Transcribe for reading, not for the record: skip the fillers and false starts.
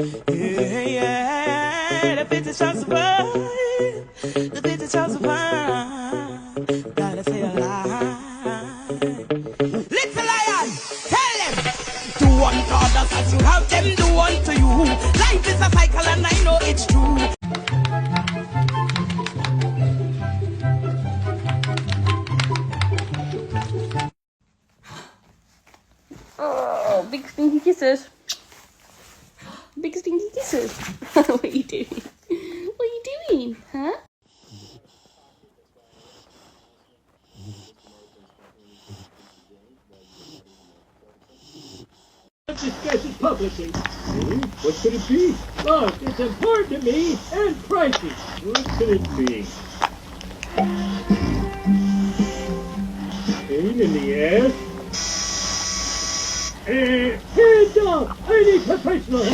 Yeah, yeah, the fittest shall survive. The fittest shall survive. Gotta stay alive. Little lion, tell them. Do unto others as you have them do unto you. Life is a cycle and I know it's true. Oh, big stinky kisses. Big stinky kisses. What are you doing? What are you doing? Huh? Discuss it publicly. What could it be? Look, it's important to me and pricey. What could it be? Pain in the ass? Hands up! I need professional help!